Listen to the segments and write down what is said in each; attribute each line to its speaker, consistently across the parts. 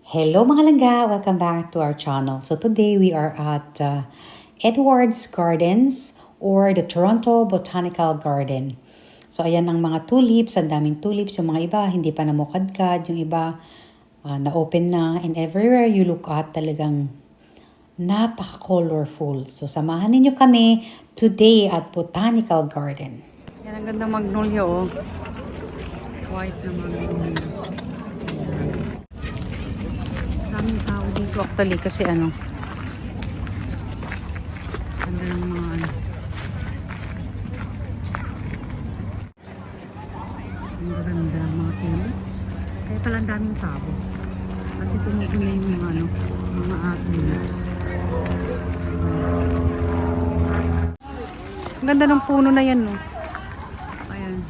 Speaker 1: Hello mga langga! Welcome back to our channel. So today we are at Edwards Gardens or the Toronto Botanical Garden. So ayan ang mga tulips, ang daming tulips. Yung mga iba hindi pa namukadkad, yung iba na-open na. And everywhere you look at talagang napaka-colorful. So samahan ninyo kami today at Botanical Garden. Yan ang ganda magnolia oh. White na magnolia. Daming tao dito actually kasi ganda ng mga ang ganda ng mga tulips. Kaya pala ang daming tao kasi tumubo na yung mga tulips. Ang ganda ng puno na yan no. Ayan.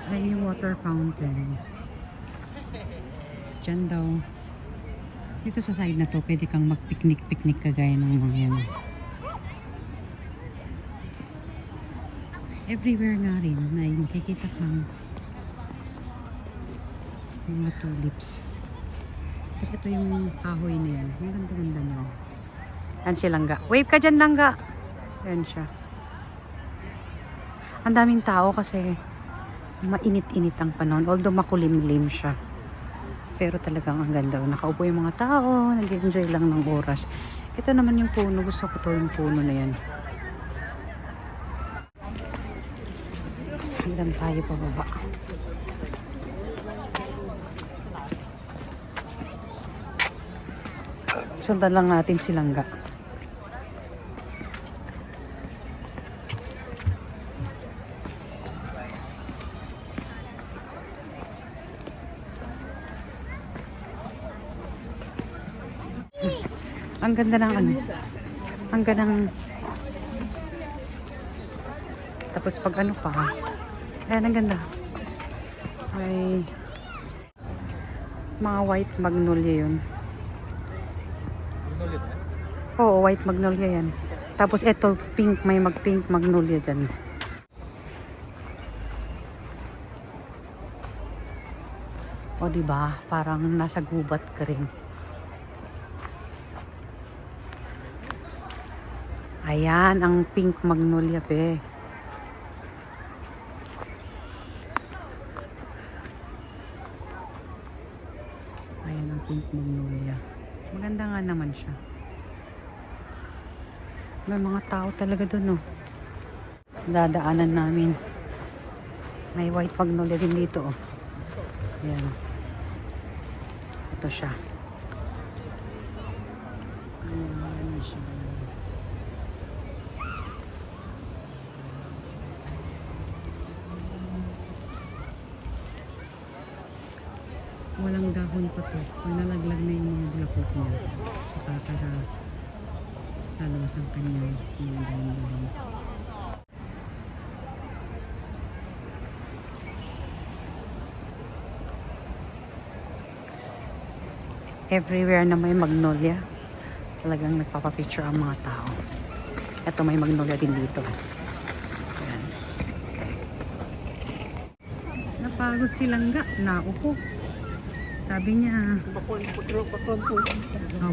Speaker 1: Ayan yung water fountain. Diyan daw. Dito sa side na to, pwede kang mag-picnic kagaya ng mga yan. Everywhere nga rin, may makikita kang mga tulips. Tapos ito yung kahoy na yan. Ang ganda-ganda nyo. Yan si Langga. Wave ka dyan, Langga! Yan siya. Ang daming tao kasi mainit-init ang panahon. Although makulimlim siya. Pero talagang ang ganda. Nakaupo yung mga tao. Nag-enjoy lang ng oras. Ito naman yung puno. Gusto ko to yung puno na yan. Hanggang tayo pababa. Sundan lang natin si Langga. Ang ganda ng ang ganda ng tapos pag pa ayan ang ganda may mga white magnolia yun. Oo, white magnolia yan. Tapos eto pink, may mag-pink magnolia dyan. O diba parang nasa gubat ka rin. Ayan, ang pink magnolia pe. Ayan ang pink magnolia. Maganda nga naman siya. May mga tao talaga dun oh. Dadaanan namin. May white magnolia din dito oh. Ayan. Ito siya. Ayan siya. Walang dahon pa to. Nalaglag na yung mga bulakot niya. Saka sa lalabas ang kanyang dahon. Everywhere na may magnolia, talagang nagpapapicture ang mga tao. Ito may magnolia din dito. Ayan. Napagod si Langga. Naupo. Sabi niya,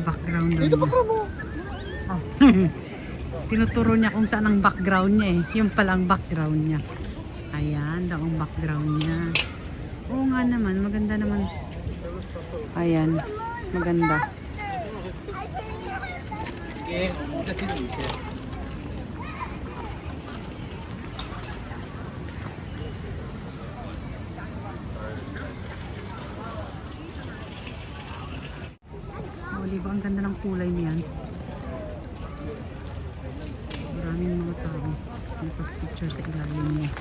Speaker 1: background daw niya. Oh. Tinuturo niya kung saan ang background niya eh. Yung palang background niya. Ayan daw ang background niya. Oo nga naman, maganda naman. Ayan, maganda. Diba ang ganda ng kulay niyan. Maraming mga tao nagpa-picture sa ilalim niya.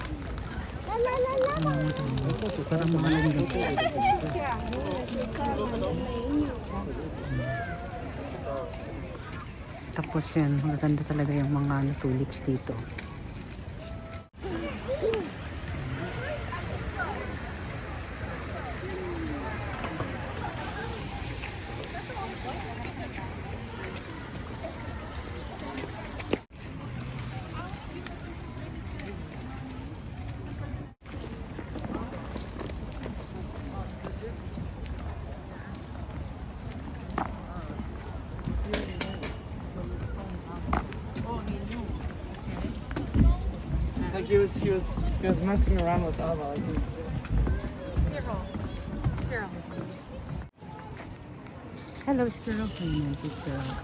Speaker 1: Mga tao parang mga langga. Tapos yan, maganda talaga yung mga tulips dito.
Speaker 2: he was messing around with Ava. I think.
Speaker 3: Squirrel.
Speaker 1: Hello, squirrel. Ayan, squirrel.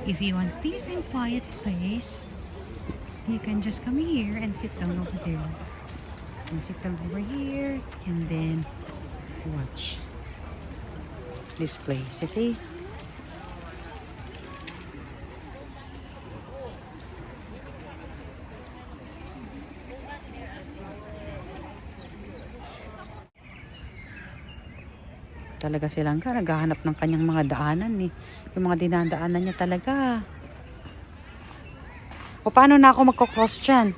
Speaker 1: If you want peace and quiet place, you can just come here and sit down over there. And sit down over here and then watch this place. You see? Talaga silang naghahanap ng kanyang mga daanan eh. Yung mga dinadaanan niya talaga. O paano na ako magkocross dyan?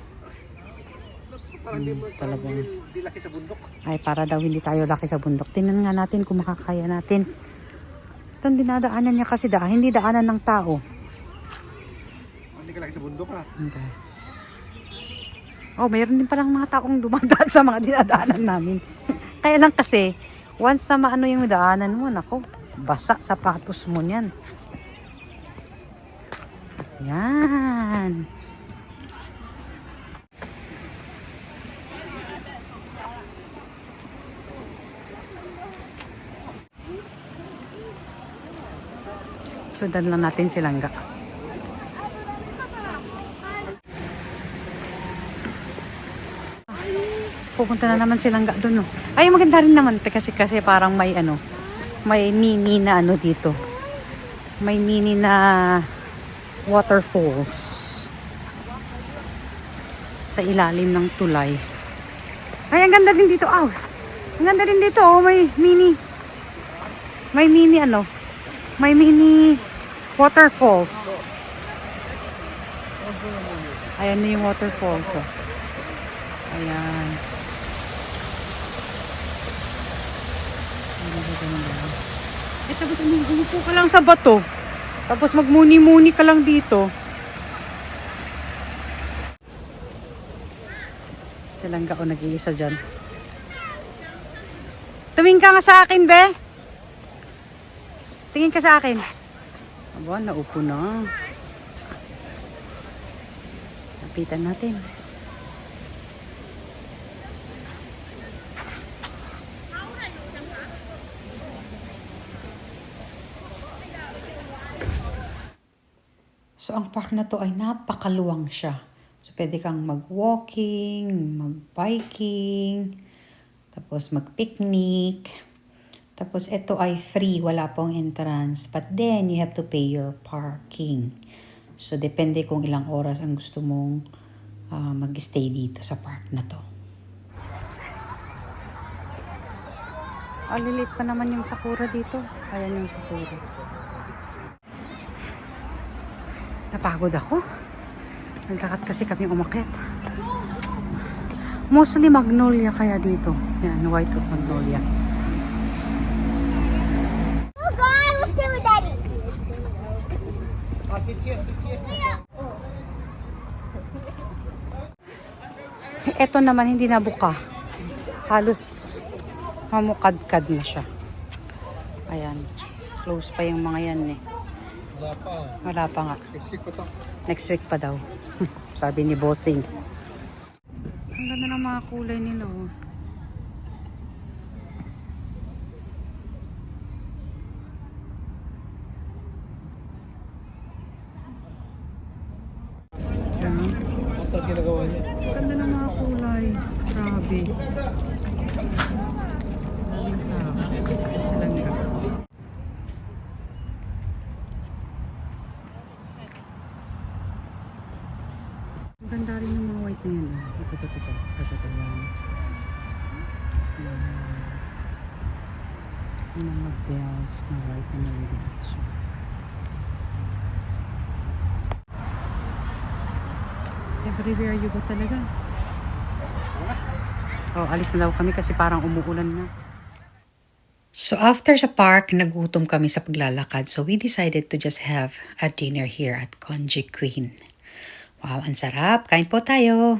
Speaker 2: Parang
Speaker 1: talaga.
Speaker 2: Di laki sa bundok.
Speaker 1: Ay, para daw hindi tayo laki sa bundok. Tingnan nga natin kung makakaya natin. Itong dinadaanan niya kasi hindi daanan ng tao.
Speaker 2: Hindi ka laki sa bundok ha.
Speaker 1: Okay. Oh, mayroon din palang mga taong dumadaan sa mga dinadaanan namin. Kaya lang kasi, once na maano yung daanan mo, nako, basa sapatos mo niyan. Yan. Sundan lang natin si Langga. Pupunta na naman si Langga doon, no. Ay, maganda rin naman kasi parang may may mini na dito. May mini na waterfalls sa ilalim ng tulay. Ay, ang ganda din dito. Aw. Ang ganda din dito, oh, may mini waterfalls. Ayan na yung waterfalls, oh. Ayan. Eh, tapos umupo ka lang sa bato. Tapos magmuni-muni ka lang dito. Silang gao nag-iisa dyan. Tumingin ka nga sa akin, be. Tingin ka sa akin. Aba, naupo na. Lapitan natin. So, ang park na to ay napakaluwang siya. So, pwede kang mag-walking, mag-biking, tapos mag-picnic. Tapos, ito ay free, wala pong entrance. But then, you have to pay your parking. So, depende kung ilang oras ang gusto mong mag-stay dito sa park na to. Lilit pa naman yung sakura dito. Ayan yung sakura. Napagod ako. Naglakad kasi kami umakyat. Mostly magnolia kaya dito. Yan, white or magnolia.
Speaker 3: Oh God, we'll stay with Daddy.
Speaker 2: Sit here.
Speaker 1: Ito naman hindi nabuka. Halos mamukadkad na siya. Ayan. Close pa yung mga yan eh.
Speaker 2: Wala pa.
Speaker 1: Wala pa nga.
Speaker 2: Next week pa to.
Speaker 1: Next week pa daw. Sabi ni Bossing. Ang ganda ng mga kulay nila, oh. Yan.
Speaker 2: Tapos ginagawa niya.
Speaker 1: Ang ganda ng mga kulay. Grabe. Silang nga. Ang ganda rin yung mga white na yan. Ito. Yan. Yung mga bells na white na nandito. Everywhere you go talaga. Oh, alis na daw kami kasi parang umuulan na. So after sa park, nagutom kami sa paglalakad. So we decided to just have a dinner here at Konji Queen. Wow, ang sarap. Kain po tayo.